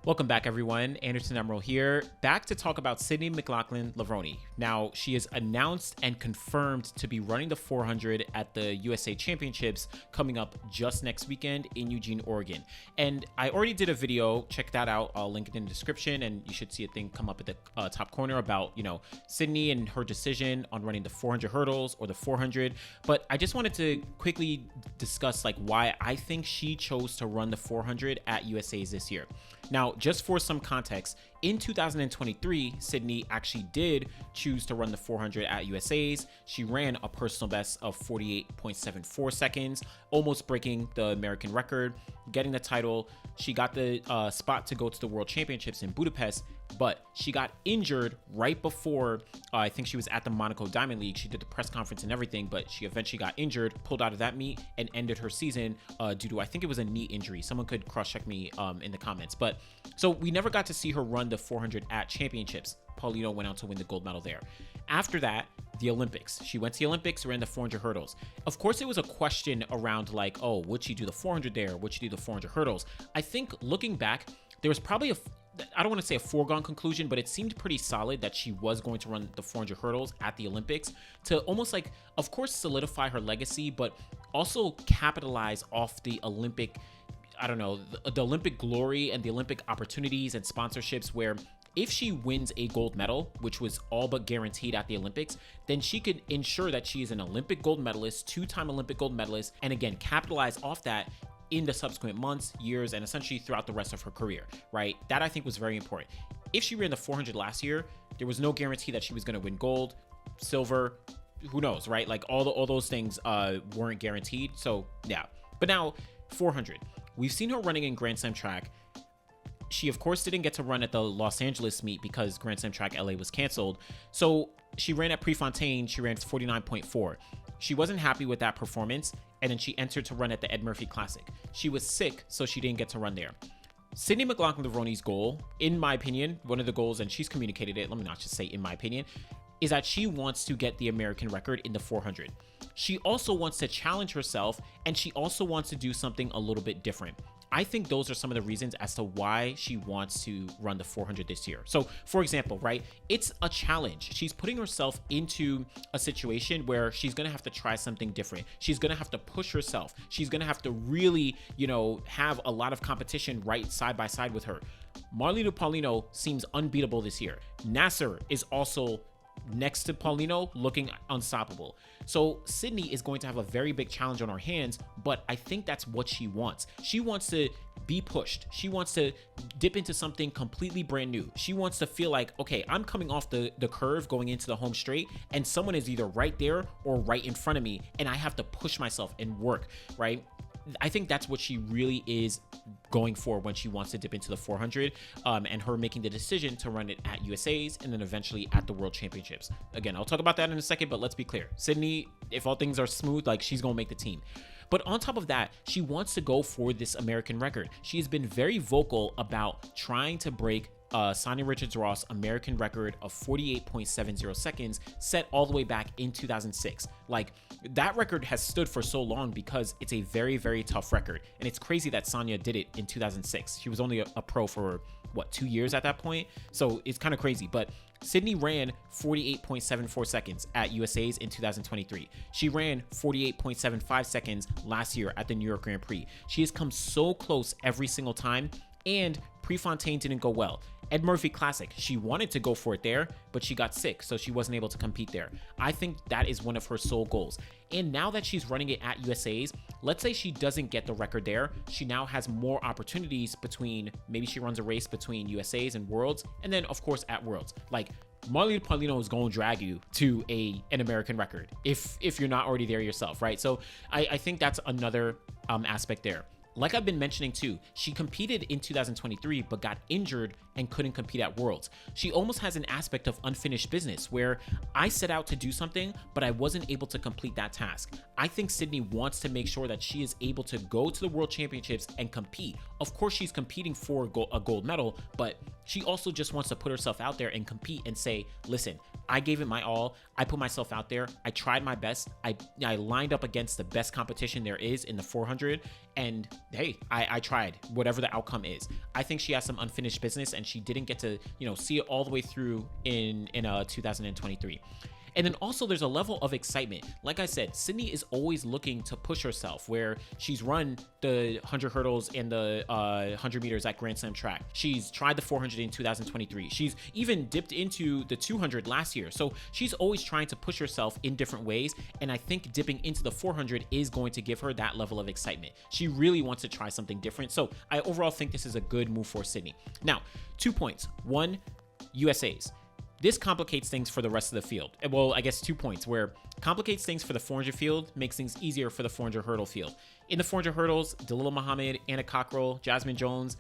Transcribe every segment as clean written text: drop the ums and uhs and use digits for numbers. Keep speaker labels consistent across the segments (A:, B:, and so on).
A: Welcome back, everyone. Anderson Emerald here, back to talk about Sydney McLaughlin-Levrone. Now, she is announced and confirmed to be running the 400 at the USA Championships coming up just next weekend in Eugene, Oregon. And I already did a video. Check that out. I'll link it in the description, and you should see a thing come up at the top corner about, Sydney and her decision on running the 400 hurdles or the 400. But I just wanted to quickly discuss why I think she chose to run the 400 at USA's this year. Now, just for some context, in 2023, Sydney actually did choose to run the 400 at USA's. She ran a personal best of 48.74 seconds, almost breaking the American record, getting the title. She got the spot to go to the World Championships in Budapest, but she got injured right before, I think she was at the Monaco Diamond League. She did the press conference and everything, but she eventually got injured, pulled out of that meet, and ended her season due to, I think it was a knee injury. Someone could cross-check me in the comments. But so we never got to see her run the 400 at championships. Paulino went out to win the gold medal there. After that, the Olympics. She went to the Olympics, ran the 400 hurdles. Of course, it was a question around would she do the 400 there? Would she do the 400 hurdles? I think looking back, there was probably I don't want to say a foregone conclusion, but it seemed pretty solid that she was going to run the 400 hurdles at the Olympics to almost of course, solidify her legacy, but also capitalize off the Olympic, the Olympic glory and the Olympic opportunities and sponsorships where if she wins a gold medal, which was all but guaranteed at the Olympics, then she could ensure that she is an Olympic gold medalist, two-time Olympic gold medalist, and again, capitalize off that in the subsequent months, years, and essentially throughout the rest of her career, right? That I think was very important. If she ran the 400 last year, there was no guarantee that she was going to win gold, silver, who knows, right? All those things weren't guaranteed. So yeah, but now 400, we've seen her running in Grand Slam track. She, of course, didn't get to run at the Los Angeles meet because Grand Slam track LA was canceled. So she ran at Prefontaine. She ran 49.4. She wasn't happy with that performance, and then she entered to run at the Ed Murphy Classic. She was sick, so she didn't get to run there. Sydney McLaughlin-Levrone's goal, in my opinion, one of the goals, and she's communicated it, let me not just say in my opinion, is that she wants to get the American record in the 400. She also wants to challenge herself, and she also wants to do something a little bit different. I think those are some of the reasons as to why she wants to run the 400 this year. So, for example, right, it's a challenge. She's putting herself into a situation where she's going to have to try something different. She's going to have to push herself. She's going to have to really, have a lot of competition right side by side with her. Marileidy Paulino seems unbeatable this year. Nasser is also next to Paulino, looking unstoppable. So Sydney is going to have a very big challenge on her hands, but I think that's what she wants. She wants to be pushed. She wants to dip into something completely brand new. She wants to feel like, okay, I'm coming off the curve going into the home straight, and someone is either right there or right in front of me, and I have to push myself and work, right? I think that's what she really is going for when she wants to dip into the 400, and her making the decision to run it at USA's and then eventually at the World Championships. Again, I'll talk about that in a second, but let's be clear. Sydney, if all things are smooth, she's going to make the team. But on top of that, she wants to go for this American record. She has been very vocal about trying to break Sanya Richards-Ross American record of 48.70 seconds set all the way back in 2006. That record has stood for so long because it's a very, very tough record. And it's crazy that Sanya did it in 2006. She was only a pro for 2 years at that point. So it's kind of crazy. But Sydney ran 48.74 seconds at USA's in 2023. She ran 48.75 seconds last year at the New York Grand Prix. She has come so close every single time, and Prefontaine didn't go well. Ed Murphy Classic, she wanted to go for it there, but she got sick, so she wasn't able to compete there. I think that is one of her sole goals. And now that she's running it at USA's, let's say she doesn't get the record there, she now has more opportunities between, maybe she runs a race between USA's and Worlds, and then of course at Worlds. Marileidy Paulino is going to drag you to an American record if you're not already there yourself, right? So I think that's another aspect there. Like I've been mentioning too, she competed in 2023 but got injured and couldn't compete at Worlds. She almost has an aspect of unfinished business where I set out to do something, but I wasn't able to complete that task. I think Sydney wants to make sure that she is able to go to the World Championships and compete. Of course, she's competing for a gold medal, but she also just wants to put herself out there and compete and say, listen, I gave it my all. I put myself out there. I tried my best. I lined up against the best competition there is in the 400. And hey, I tried, whatever the outcome is. I think she has some unfinished business, and she didn't get to, see it all the way through in 2023. And then also there's a level of excitement. Like I said, Sydney is always looking to push herself, where she's run the 100 hurdles and the 100 meters at Grand Slam track. She's tried the 400 in 2023. She's even dipped into the 200 last year. So she's always trying to push herself in different ways. And I think dipping into the 400 is going to give her that level of excitement. She really wants to try something different. So I overall think this is a good move for Sydney. Now, 2 points. One, USA's. This complicates things for the rest of the field. Well, I guess 2 points, where complicates things for the 400 field, makes things easier for the 400 hurdle field. In the 400 hurdles, Dalilah Muhammad, Anna Cockrell, Jasmine Jones,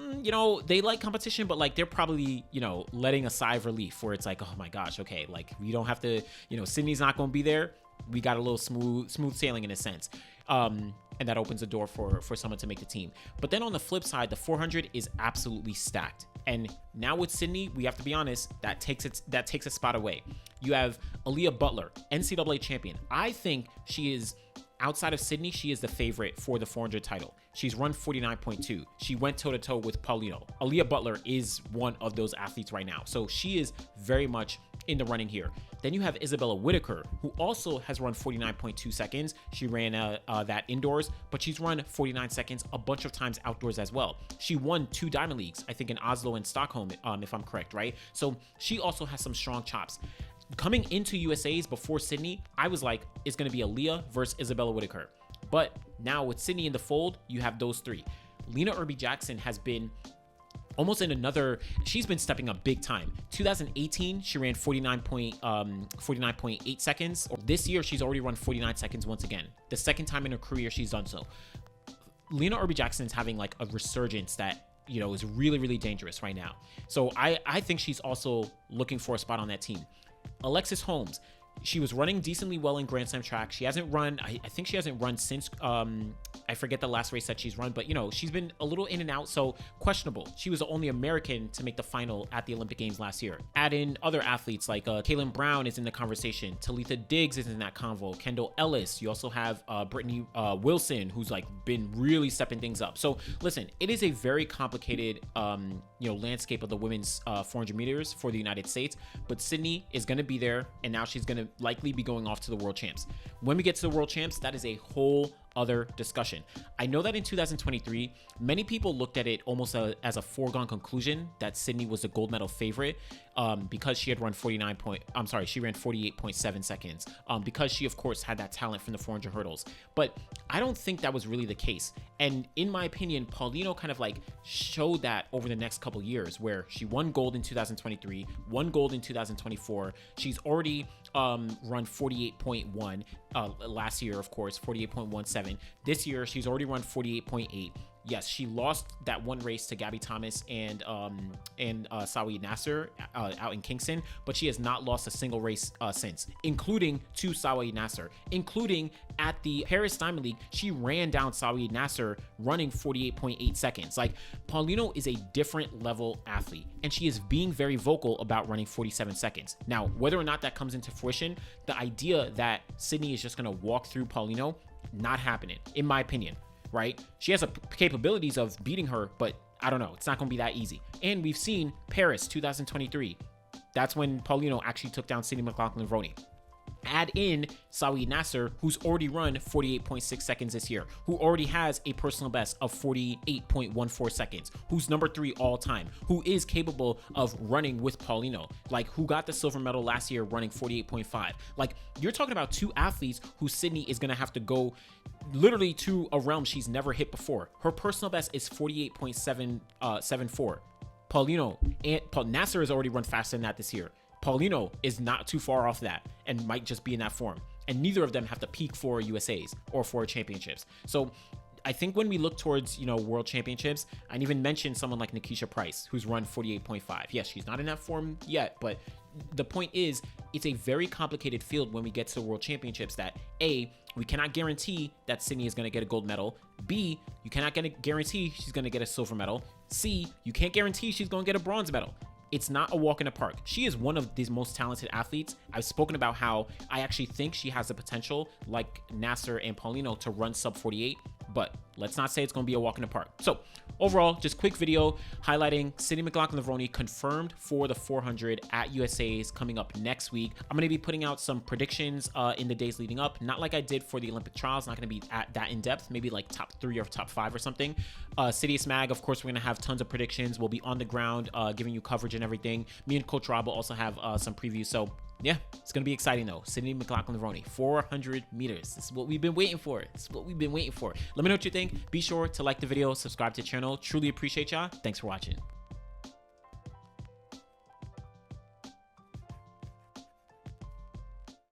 A: they like competition, but like they're probably, letting a sigh of relief, where it's like, oh my gosh, okay, like we don't have to, Sydney's not going to be there. We got a little smooth sailing in a sense. And that opens the door for someone to make the team. But then on the flip side, the 400 is absolutely stacked. And now with Sydney, we have to be honest, that takes a spot away. You have Aaliyah Butler, NCAA champion. I think she is, outside of Sydney, she is the favorite for the 400 title. She's run 49.2. She went toe-to-toe with Paulino. Aaliyah Butler is one of those athletes right now. So she is very much in the running here. Then you have Isabella Whitaker, who also has run 49.2 seconds. She ran that indoors, but she's run 49 seconds a bunch of times outdoors as well. She won 2 Diamond Leagues, I think in Oslo and Stockholm, if I'm correct, right? So she also has some strong chops. Coming into USA's before Sydney, I was like, it's going to be Aaliyah versus Isabella Whitaker. But now with Sydney in the fold, you have those 3. Lena Irby-Jackson has been almost in another, she's been stepping up big time. 2018, she ran 49.8 seconds. This year, she's already run 49 seconds once again. The second time in her career she's done so. Lena Irby-Jackson is having like a resurgence that, is really, really dangerous right now. So I think she's also looking for a spot on that team. Alexis Holmes, she was running decently well in Grand Slam track. She hasn't run, I think she hasn't run since, I forget the last race that she's run, but she's been a little in and out, so questionable. She was the only American to make the final at the Olympic Games last year. Add in other athletes like Kaylin Brown is in the conversation. Talitha Diggs is in that convo. Kendall Ellis. You also have Brittany Wilson, who's like been really stepping things up. So listen, it is a very complicated, landscape of the women's 400 meters for the United States, but Sydney is going to be there, and now she's going to likely be going off to the world champs. When we get to the world champs, that is a whole other discussion. I know that in 2023, many people looked at it almost as a foregone conclusion that Sydney was the gold medal favorite because she had run she ran 48.7 seconds because she, of course, had that talent from the 400 hurdles. But I don't think that was really the case. And in my opinion, Paulino kind of like showed that over the next couple years, where she won gold in 2023, won gold in 2024. She's already run 48.1 last year, of course, 48.17. This year, she's already run 48.8. Yes, she lost that one race to Gabby Thomas and Salwa Eid Naser out in Kingston, but she has not lost a single race since, including to Salwa Eid Naser, including at the Paris Diamond League. She ran down Salwa Eid Naser running 48.8 seconds. Like, Paulino is a different level athlete, and she is being very vocal about running 47 seconds. Now, whether or not that comes into fruition, the idea that Sydney is just going to walk through Paulino, not happening, in my opinion. Right? She has the capabilities of beating her, but I don't know. It's not going to be that easy. And we've seen Paris 2023. That's when Paulino actually took down Sydney McLaughlin-Levrone. Add in Salwa Eid Naser, who's already run 48.6 seconds this year, who already has a personal best of 48.14 seconds, who's number 3 all time, who is capable of running with Paulino, like who got the silver medal last year running 48.5. Like, you're talking about 2 athletes who Sydney is going to have to go literally to a realm she's never hit before. Her personal best is 48.74. Paulino and Nasser has already run faster than that this year. Paulino is not too far off that and might just be in that form. And neither of them have to peak for USA's or for championships. So I think when we look towards, world championships, I even mentioned someone like Nikisha Price, who's run 48.5. Yes, she's not in that form yet, but the point is, it's a very complicated field when we get to the World Championships that A, we cannot guarantee that Sydney is going to get a gold medal. B, you cannot guarantee she's going to get a silver medal. C, you can't guarantee she's going to get a bronze medal. It's not a walk in the park. She is one of these most talented athletes. I've spoken about how I actually think she has the potential, like Nasser and Paulino, to run sub 48, but let's not say it's going to be a walk in the park. So overall, just quick video highlighting Sydney McLaughlin-Levrone confirmed for the 400 at USA's coming up next week. I'm going to be putting out some predictions in the days leading up, not like I did for the Olympic trials, not going to be at that in depth, maybe like top 3 or top 5 or something. Sidious Mag, of course, we're going to have tons of predictions. We'll be on the ground giving you coverage and everything. Me and Coach Rob will also have some previews. So yeah, it's going to be exciting though. Sydney McLaughlin-Levrone, 400 meters. This is what we've been waiting for. Let me know what you think. Be sure to like the video, subscribe to the channel. Truly appreciate y'all. Thanks for watching.